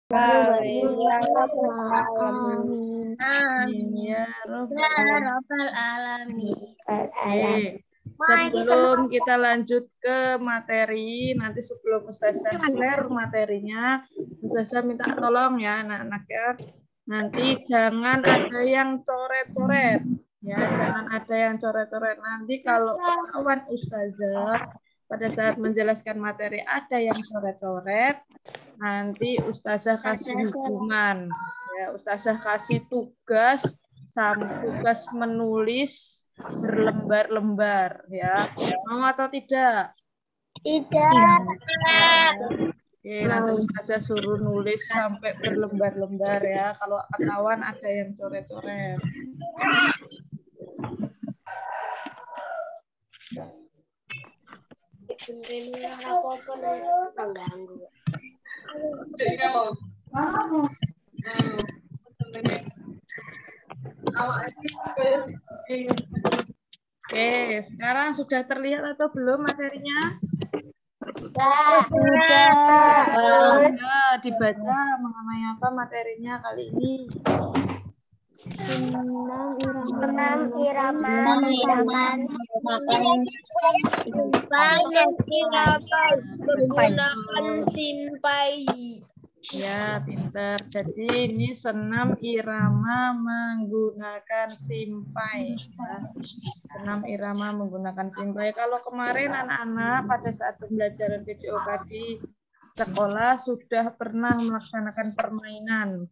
Amin ya rabbal alamin. Amin ya Rabbal alamin. Oke. Sebelum kita lanjut ke materi, nanti sebelum Ustazah share materinya, Ustazah minta tolong ya anak-anak ya. Nanti jangan ada yang coret-coret. Ya, jangan ada yang coret-coret. Nanti kalau kawan Ustazah pada saat menjelaskan materi ada yang coret-coret, nanti Ustazah kasih hukuman. Ya, Ustazah kasih tugas menulis berlembar-lembar ya. Mau atau tidak? Tidak. Oke, nanti Ustazah suruh nulis sampai berlembar-lembar ya. Kalau ketahuan ada yang coret-coret. Oke, sekarang sudah terlihat atau belum materinya? Sudah. Ya, dibaca mengenai apa materinya kali ini. Enam irama menggunakan simpai. Ya, pintar. Jadi ini senam irama menggunakan simpai. Ya. Senam irama menggunakan simpai. Kalau kemarin anak-anak pada saat pembelajaran PJOK di sekolah sudah pernah melaksanakan permainan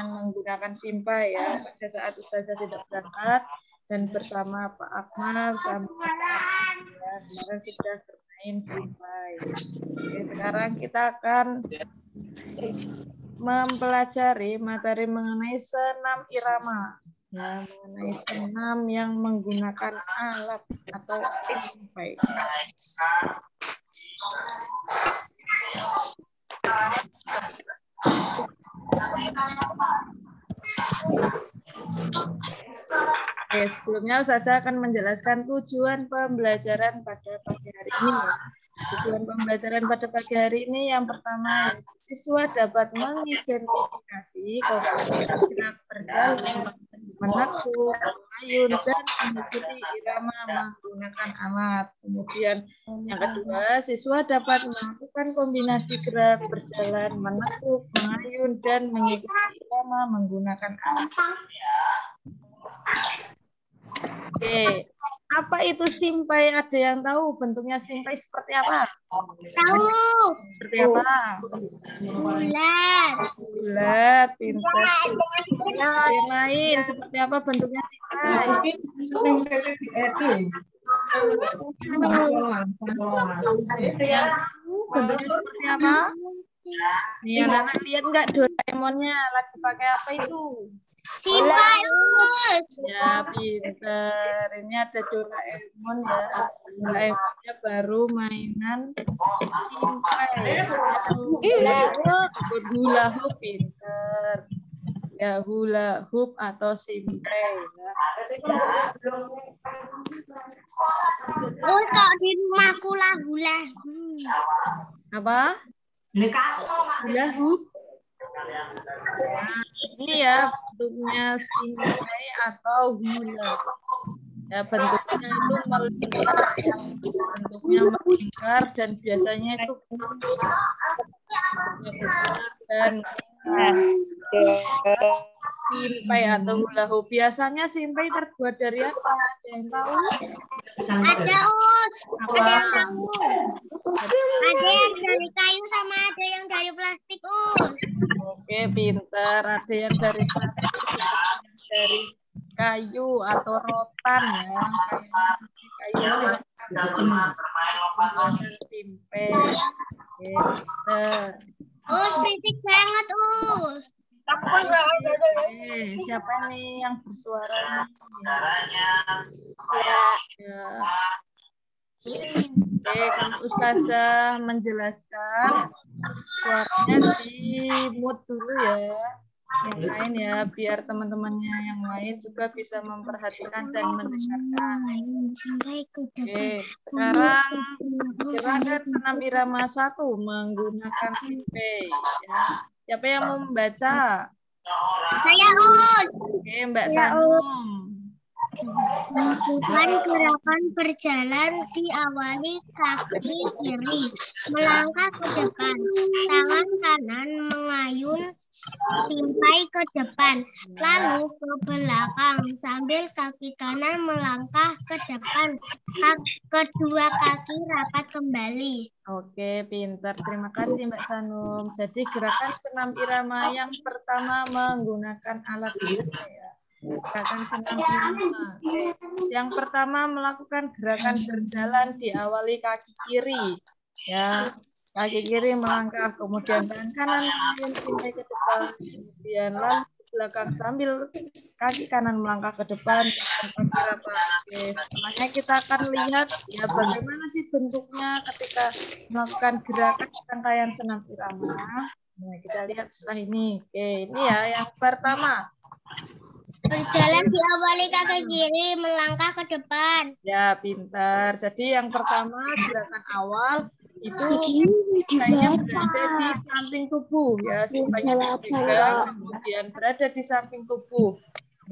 menggunakan simpai ya. Pada saat Ustazah tidak berangkat dan bersama Pak Akmal sama Pak Akmal, ya. Kemarin kita bermain simpai. Oke, sekarang kita akan mempelajari materi mengenai senam irama, ya, mengenai senam yang menggunakan alat atau simpai. Oke, sebelumnya Ustazah akan menjelaskan tujuan pembelajaran pada pagi hari ini. Tujuan pembelajaran pada pagi hari ini yang pertama, siswa dapat mengidentifikasi kondisi gerak berjalan, menekuk, mengayun, dan mengikuti irama menggunakan alat. Kemudian yang kedua, siswa dapat melakukan kombinasi gerak berjalan, menekuk, mengayun, dan mengikuti irama menggunakan alat. Oke, apa itu simpai? Ada yang tahu bentuknya simpai seperti apa? Tahu. Seperti apa? Bulat. Bulat, pintar. Yang lain seperti apa bentuknya simpai? Yang tahu bentuknya seperti apa? Nih anak-anak lihat nggak Doraemonnya lagi pakai apa itu? Simpai. Ya, pinter. Ini ada Doraemon ya. Doraemonnya baru mainan simpai. Disebut hula hoop, pinter. Ya, hula hoop atau simpai. Ya. Oh, kok di rumahku lah hula. Apa? Hula hoop. Nah, ini ya bentuknya simpai atau hula. Ya, bentuknya itu melingkar, bentuknya melingkar dan biasanya itu besar dan simpai atau hula hoop. Biasanya simpai terbuat dari apa? Ada yang tahu? Ada us. Apa? Ada yang tahu. Ada yang dari kayu sama ada yang dari plastik us. Oke, pinter. Ada yang dari plastik, dari kayu atau rotan ya. Kayu dan simpai. Oke, pinter. Us, berisik banget us. Siapa nih yang bersuara? Ya. Oke, kalau Ustazah menjelaskan suaranya di mute dulu ya. Yang lain ya, biar teman-temannya yang lain juga bisa memperhatikan dan mendengarkan. Oke, sekarang silakan senam irama 1 menggunakan simpai. Ya. Siapa yang mau membaca? Saya Ud. Oke, Mbak Sanum. Melakukan gerakan berjalan diawali kaki kiri melangkah ke depan, tangan kanan mengayun simpai ke depan, lalu ke belakang sambil kaki kanan melangkah ke depan, kedua kaki rapat kembali. Oke, pintar. Terima kasih Mbak Sanum. Jadi gerakan senam irama yang pertama menggunakan alat simpai ya. Gerakan senam irama. Oke. Yang pertama melakukan gerakan berjalan diawali kaki kiri. Ya, kaki kiri melangkah, kemudian tangan kanan mengayun simpai ke depan, kemudian lalu ke belakang sambil kaki kanan melangkah ke depan, kaki rapat. Oke, setelahnya kita akan lihat ya bagaimana sih bentuknya ketika melakukan gerakan rangkaian senam irama. Nah, kita lihat setelah ini. Oke, ini ya yang pertama. Berjalan diawali kaki kiri melangkah ke depan. Ya, pintar. Jadi yang pertama gerakan awal itu simpainya berada di samping tubuh ya, simpainya dipegang kemudian berada di samping tubuh.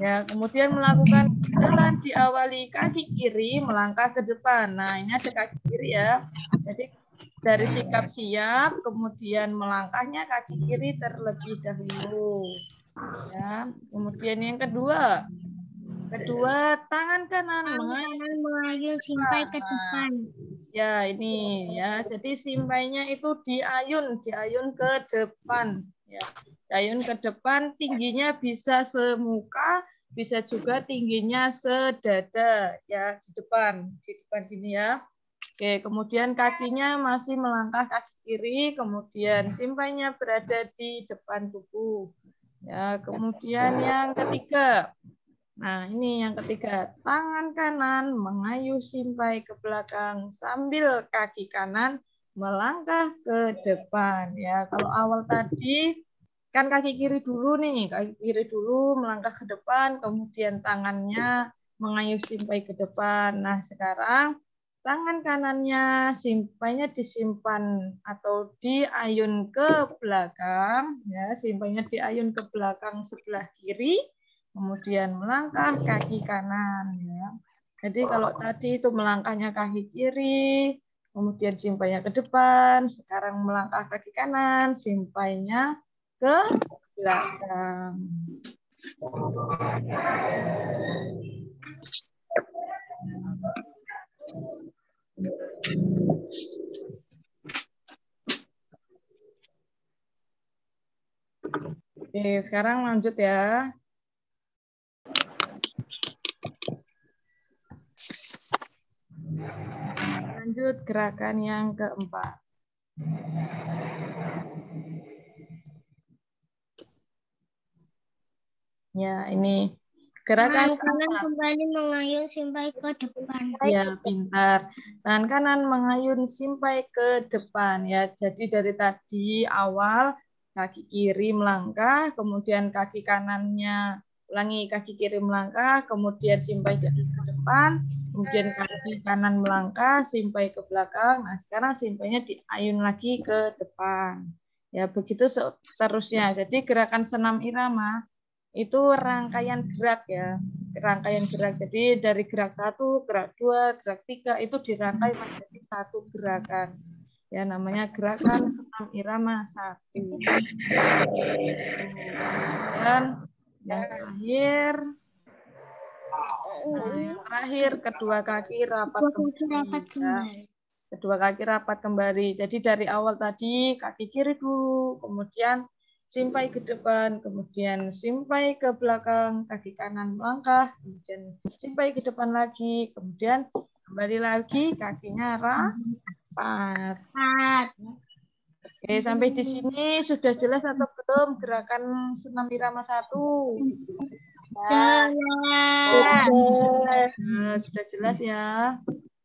Ya, kemudian melakukan jalan diawali kaki kiri melangkah ke depan. Nah, ini ada kaki kiri ya. Jadi dari sikap siap kemudian melangkahnya kaki kiri terlebih dahulu. Ya, kemudian yang kedua tangan kanan mengayun simpai ke depan. Ya, ini ya. Jadi simpainya itu diayun ke depan ya. Diayun ke depan, tingginya bisa semuka, bisa juga tingginya sedada ya, di depan gini ya. Oke, kemudian kakinya masih melangkah kaki kiri, kemudian simpainya berada di depan tubuh. Ya, kemudian yang ketiga. Nah, ini yang ketiga. Tangan kanan mengayuh simpai ke belakang sambil kaki kanan melangkah ke depan. Ya, kalau awal tadi kan kaki kiri dulu nih, kaki kiri dulu melangkah ke depan, kemudian tangannya mengayuh simpai ke depan. Nah, sekarang tangan kanannya simpainya disimpan atau diayun ke belakang, ya, simpainya diayun ke belakang sebelah kiri, kemudian melangkah kaki kanan, ya. Jadi kalau tadi itu melangkahnya kaki kiri, kemudian simpainya ke depan, sekarang melangkah kaki kanan, simpainya ke belakang. Oke, sekarang lanjut ya. Lanjut gerakan yang keempat. Ya, ini gerakan kanan kembali mengayun simpai ke depan. Ya, pintar. Tangan kanan mengayun simpai ke depan ya. Jadi dari tadi awal kaki kiri melangkah, kemudian kaki kanannya ulangi kaki kiri melangkah, kemudian simpai ke depan, kemudian kaki kanan melangkah, simpai ke belakang. Nah, sekarang simpainya diayun lagi ke depan. Ya, begitu seterusnya. Jadi gerakan senam irama itu rangkaian gerak ya. Rangkaian gerak. Jadi dari gerak 1, gerak 2, gerak 3 itu dirangkai menjadi satu gerakan. Ya, namanya gerakan senam irama 1. Dan yang terakhir kedua kaki rapat kembali. Ya. Kedua kaki rapat kembali. Jadi dari awal tadi kaki kiri dulu, kemudian simpai ke depan, kemudian simpai ke belakang, kaki kanan melangkah, kemudian simpai ke depan lagi, kemudian kembali lagi kakinya rapat. Oke, sampai di sini sudah jelas atau belum gerakan senam irama 1? Sudah jelas ya.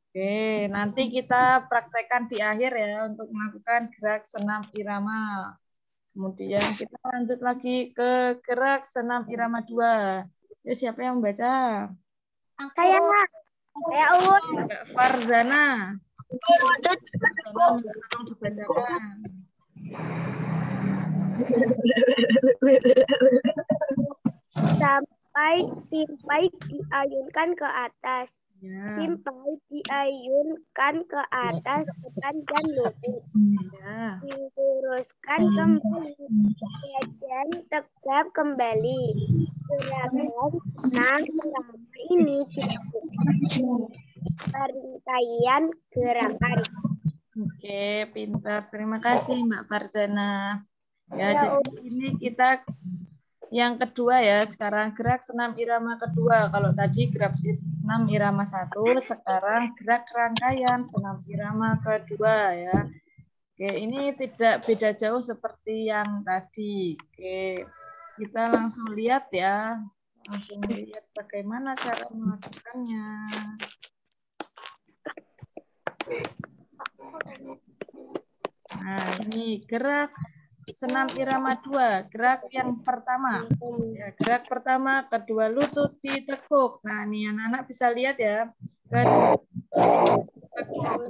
Oke, nanti kita praktekkan di akhir ya untuk melakukan gerak senam irama. Kemudian kita lanjut lagi ke gerak senam irama 2. Ya, siapa yang membaca? Saya Uut. Farzana. Farzana, tolong dibacakan. Simpai diayunkan ke atas. Ya. Simpai diayunkan ke atas depan dan lutut. Ya. Diluruskan kembali. Badan tegap kembali. Gerakan senam irama ini dilakukan rangkaian gerakan. Oke, pintar. Terima kasih Mbak Farzana. Ya, jadi ini kita yang kedua ya. Sekarang gerak senam irama kedua. Kalau tadi gerak senam irama 1, sekarang gerak rangkaian senam irama kedua ya. Oke, ini tidak beda jauh seperti yang tadi. Oke, kita langsung lihat ya. Langsung lihat bagaimana cara melakukannya. Nah, ini gerak senam irama 2, gerak yang pertama. Ya, gerak pertama, kedua lutut ditekuk. Nah, ini anak-anak bisa lihat ya. Tekuk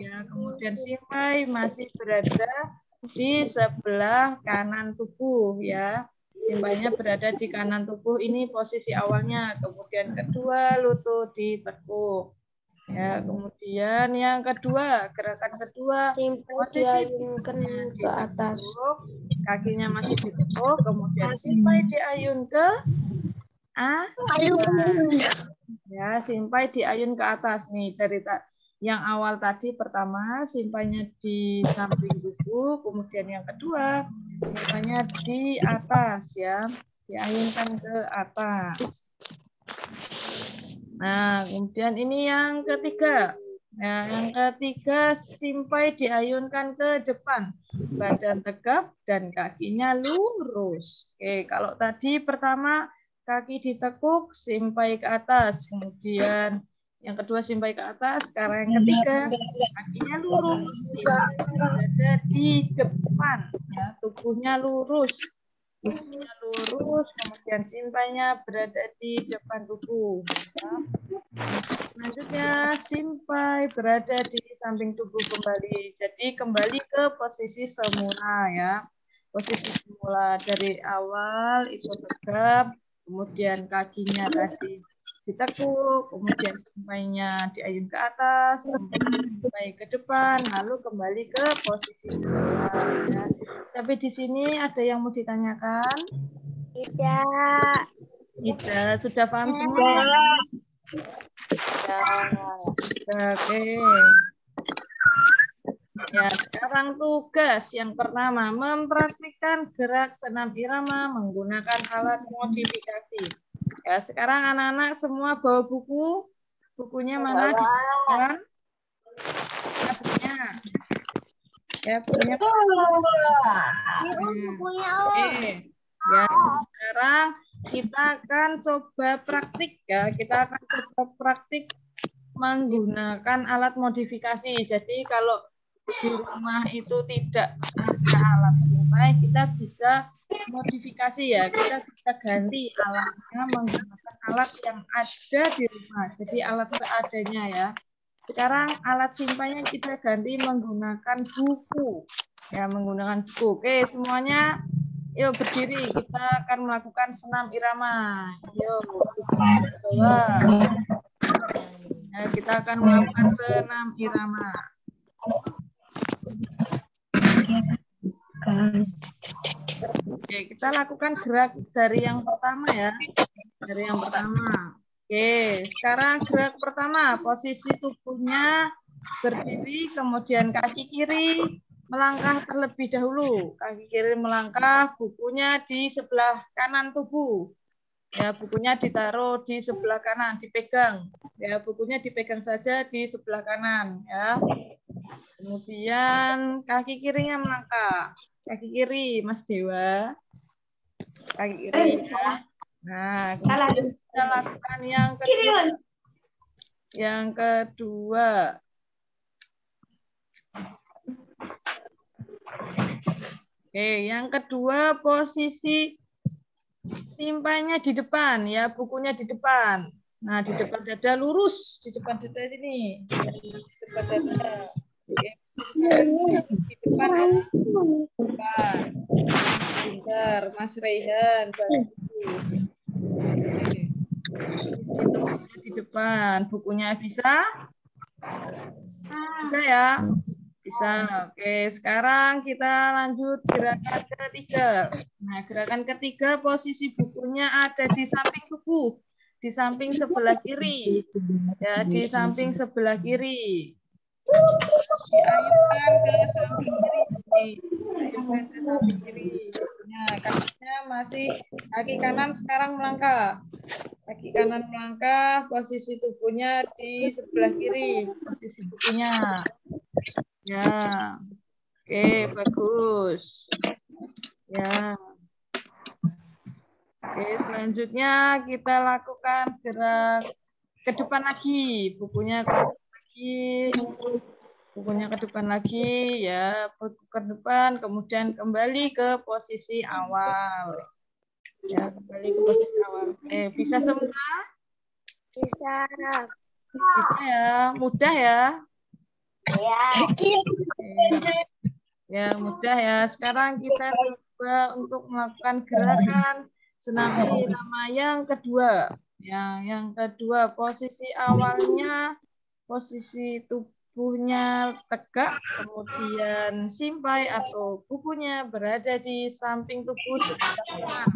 ya. Kemudian simpai masih berada di sebelah kanan tubuh ya. Simpainya berada di kanan tubuh, ini posisi awalnya. Kemudian kedua lutut ditekuk. Ya, kemudian yang kedua, gerakan kedua, posisi tubuhnya ke atas. Kakinya masih ditekuk, kemudian simpai diayun ke atas. Ya, simpai diayun ke atas nih dari yang awal tadi pertama simpainya di samping tubuh, kemudian yang kedua simpainya di atas ya, diayunkan ke atas. Nah, kemudian ini yang ketiga. Nah, yang ketiga simpai diayunkan ke depan, badan tegap dan kakinya lurus. Oke, kalau tadi pertama kaki ditekuk, simpai ke atas, kemudian yang kedua simpai ke atas, sekarang yang ketiga kakinya lurus, simpai berada di depan, ya tubuhnya lurus. Tubuhnya lurus, kemudian simpainya berada di depan tubuh. Ya. Selanjutnya, simpai berada di samping tubuh kembali. Jadi kembali ke posisi semula ya. Posisi semula dari awal itu tegap, kemudian kakinya tadi ditekuk, kemudian simpainya diayun ke atas, sampai ke depan, lalu kembali ke posisi semula. Ya. Tapi di sini ada yang mau ditanyakan? Tidak. Tidak, sudah paham semua? Ya, oke. Ya, sekarang tugas yang pertama, mempraktikkan gerak senam irama menggunakan alat modifikasi. Ya, sekarang anak-anak semua bawa buku. Bukunya mana? Dibuka. Ya, bukunya. Ya, bukunya. Oke. Ya, sekarang kita akan coba praktik ya. Kita akan coba praktik menggunakan alat modifikasi. Jadi kalau di rumah itu tidak ada alat simpai, kita bisa modifikasi ya. Kita bisa ganti alatnya menggunakan alat yang ada di rumah. Jadi alat seadanya ya. Sekarang alat simpainya kita ganti menggunakan buku. Ya, menggunakan buku. Oke, semuanya yuk berdiri. Kita akan melakukan senam irama. Yuk, nah, kita akan melakukan senam irama. Oke, kita lakukan gerak dari yang pertama ya. Dari yang pertama. Oke, sekarang gerak pertama. Posisi tubuhnya berdiri, kemudian kaki kiri melangkah terlebih dahulu. Kaki kiri melangkah, bukunya di sebelah kanan tubuh. Ya, bukunya ditaruh di sebelah kanan, dipegang. Ya, bukunya dipegang saja di sebelah kanan ya. Kemudian kaki kirinya melangkah. Kaki kiri, Mas Dewa. Kaki kiri ya. Nah, kemudian kita lakukan yang kedua. Yang kedua. Oke, yang kedua posisi simpainya di depan ya, bukunya di depan. Nah, di depan dada lurus, di depan dada ini. Di depan dada. Oke, di depan ya. Depan. Pinter, Mas Raihan. Di depan. Bukunya bisa? Bisa ya? Bisa. Oke, sekarang kita lanjut gerakan ketiga. Nah, gerakan ketiga posisi bukunya ada di samping buku, di samping sebelah kiri. Ya, di samping sebelah kiri. Diayunkan ke samping kiri. Diayunkan ke samping kiri. Nah, kakinya masih kaki kanan sekarang melangkah. Kaki kanan melangkah, posisi tubuhnya di sebelah kiri, posisi bukunya. Ya, oke, bagus. Ya. Oke, selanjutnya kita lakukan gerak ke depan lagi, bukunya ke depan lagi, bukunya ke depan lagi, ya, buku ke depan, kemudian kembali ke posisi awal. Ya, kembali ke posisi awal. Oke, bisa semua? Bisa. Bisa ya, mudah ya. Ya. Ya, mudah ya. Sekarang kita coba untuk melakukan gerakan senam irama yang kedua. Ya, yang kedua, posisi awalnya, posisi tubuhnya tegak, kemudian simpai atau bukunya berada di samping tubuh sebelah kanan.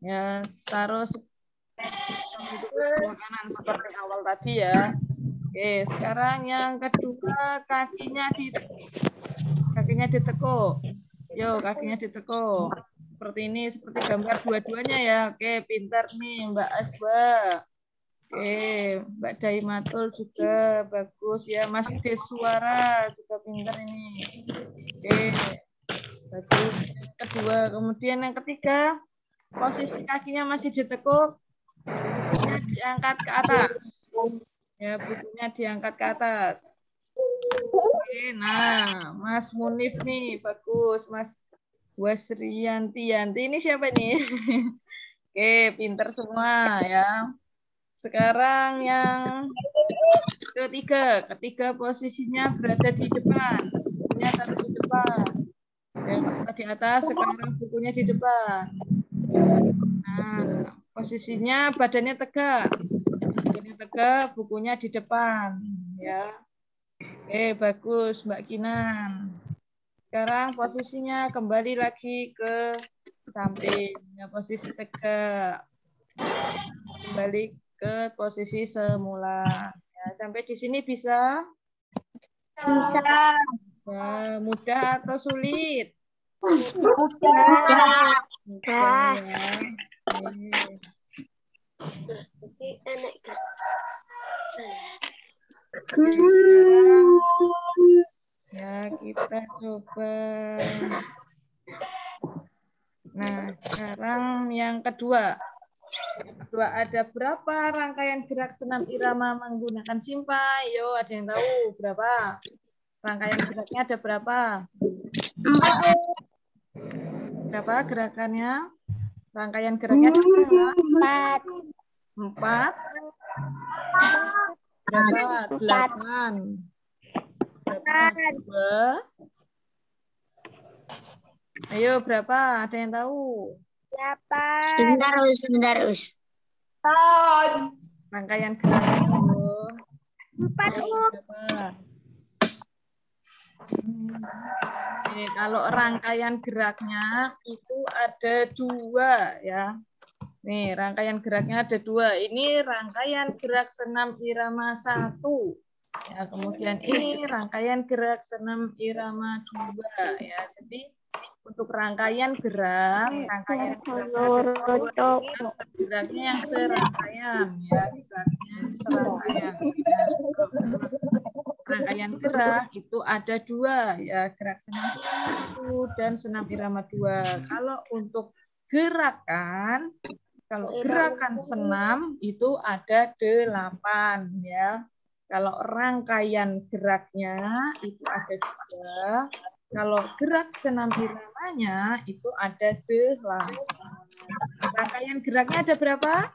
Ya, taruh samping tubuh sebelah kanan seperti awal tadi ya. Oke, sekarang yang kedua, kakinya ditekuk. Yo, kakinya ditekuk. Seperti ini, seperti gambar dua-duanya ya. Oke, pintar nih Mbak Aswa. Oke, Mbak Daimatul juga bagus ya. Mas Deswara juga pintar ini. Oke, bagus. Yang kedua, kemudian yang ketiga, posisi kakinya masih ditekuk, bukunya diangkat ke atas. Ya, bukunya diangkat ke atas. Oke, nah, Mas Munif nih, bagus. Mas Wasriyanti Yanti, ini siapa nih? Oke, pinter semua ya. Sekarang yang ketiga posisinya berada di depan. Bukunya taruh di depan. Yang di atas, sekarang bukunya di depan. Nah, posisinya badannya tegak. Badannya tegak, bukunya di depan. Ya. Oke, bagus Mbak Kinan. Sekarang posisinya kembali lagi ke samping. Ya, posisi tegak. Kembali ke posisi semula. Ya, sampai di sini bisa? Bisa. Ya, mudah atau sulit? Mudah. Mudah ya. Sekarang ya kita coba. Nah, sekarang yang kedua. Ada berapa rangkaian gerak senam irama menggunakan simpai? Yo, ada yang tahu berapa? Rangkaian geraknya ada berapa? 4. Berapa gerakannya? Rangkaian geraknya ada berapa? 4. Berapa? 8. Berapa? 2. Ayo, berapa? Ada yang tahu? 8. Sebentar, Us. Rangkaian geraknya. 4. Oke, kalau rangkaian geraknya itu ada 2 ya. Nih, rangkaian geraknya ada 2. Ini rangkaian gerak senam irama 1. Ya, kemudian ini rangkaian gerak senam irama 2 ya. Jadi untuk rangkaian geraknya yang serangkaian ya, geraknya serangkaian. Ya. Rangkaian gerak itu ada 2 ya, gerak senam irama 1 dan senam irama 2. Kalau untuk gerakan, senam itu ada 8 ya. Kalau rangkaian geraknya itu ada 2. Kalau gerak senam iramanya itu ada 8. Rangkaian geraknya ada berapa?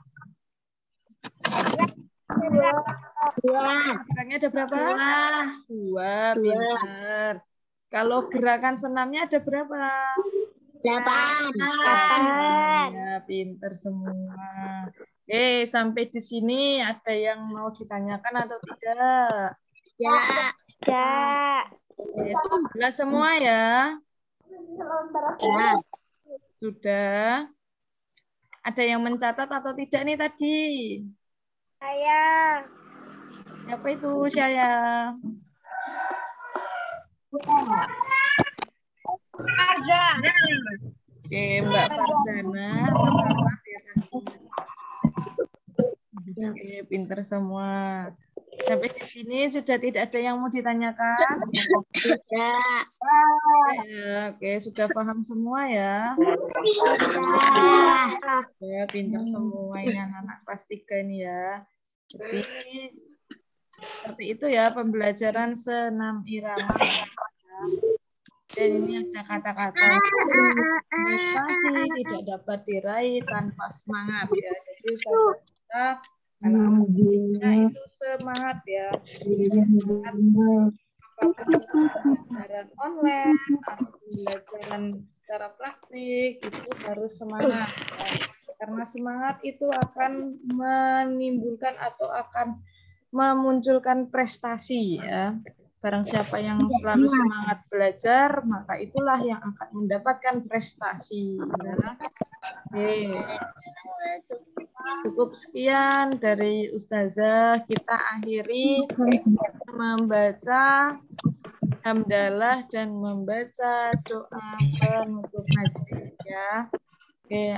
Gerakannya ada berapa? Dua. Pintar. Kalau gerakan senamnya ada berapa? 8. Ya, pintar semua. Sampai di sini ada yang mau ditanyakan atau tidak? Ya. Sudah jelas semua ya? Ya. Sudah. Ada yang mencatat atau tidak nih tadi? Saya. Siapa itu saya? Ada. Oke, Mbak Farzana. Mencatat ya tadi. Oke, pinter semua. Sampai di sini sudah tidak ada yang mau ditanyakan? Tidak. Oke, sudah paham semua ya? Ya, pintar semua ini anak-anak kelas 3 ini ya. Jadi, seperti itu ya pembelajaran senam irama. Dan ini ada kata-kata prestasi tidak dapat diraih tanpa semangat ya. Jadi kita anak-anaknya itu semangat ya. Apapun pembelajaran online atau pembelajaran secara praktik itu harus semangat ya. Karena semangat itu akan menimbulkan atau akan memunculkan prestasi ya. Barang siapa yang selalu semangat belajar, maka itulah yang akan mendapatkan prestasi. Ya. Oke. Cukup sekian dari Ustazah. Kita akhiri membaca hamdalah dan membaca doa penutup majelis ya. Oke,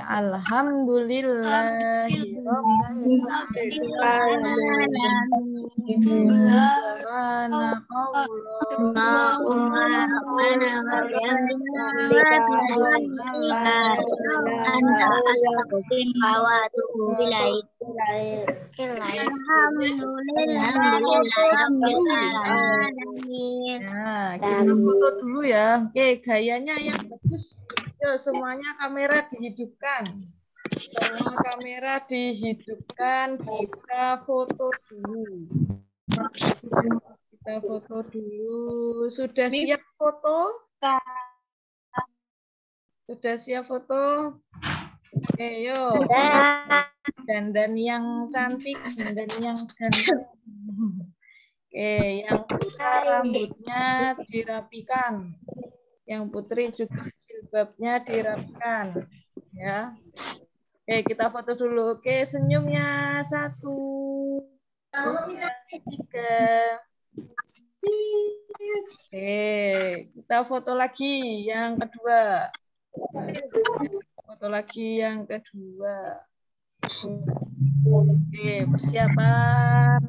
Nah, kita foto dulu ya. Oke, gayanya yang bagus. Yo, semuanya kamera dihidupkan. Semua kamera dihidupkan. Kita foto dulu. Kita foto dulu. Sudah siap foto? Sudah siap foto? Oke, yuk. Dandan yang cantik, dandan yang ganteng. Oke, yang putra rambutnya dirapikan. Yang putri juga jilbabnya dirapikan. Ya. Oke, kita foto dulu. Oke, senyumnya 1, 2, 3. Oke, kita foto lagi yang kedua. Foto lagi yang kedua. Oke, persiapan.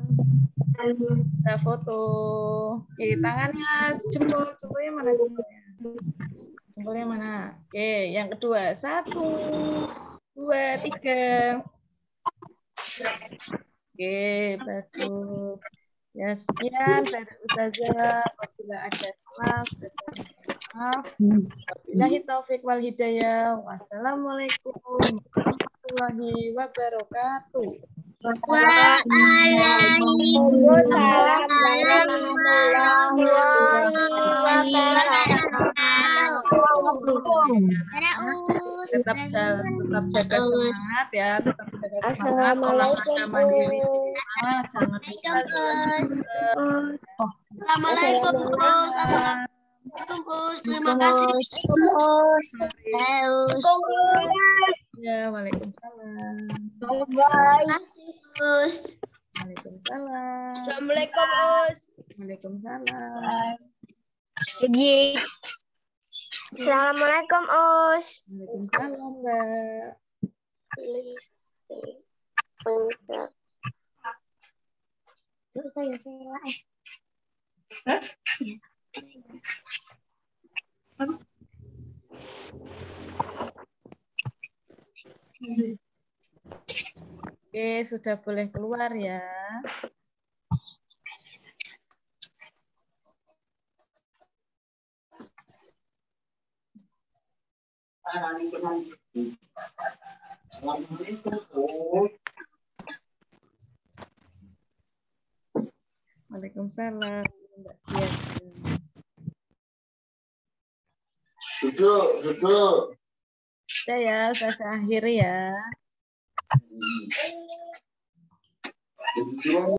Kita foto. Oke, tangannya jempolnya mana jempolnya? Jempolnya mana? Oke, yang kedua. 1, 2, 3. Oke, bagus. Ya, sekian dari Ustazah. Apabila ada salah, maaf. Wabillahi taufik wal hidayah. Wassalamualaikum warahmatullahi wabarakatuh. Waalaikumsalam warahmatullahi wabarakatuh. Tetap jaga semangat ya, tetap jaga semangat, olahraga mandiri di rumah, jangan lupa. Assalamualaikum Gus. Assalamualaikum Gus. Terima kasih Gus. Ya, waalaikumsalam. Terima kasih Gus. Waalaikumsalam. Assalamualaikum Gus. Waalaikumsalam. Assalamualaikum Us. Waalaikumsalam, Mbak. Oke, sudah boleh keluar ya. Waalaikumsalam. Mbak Dian. Duduk. Udah ya, saya akhiri ya.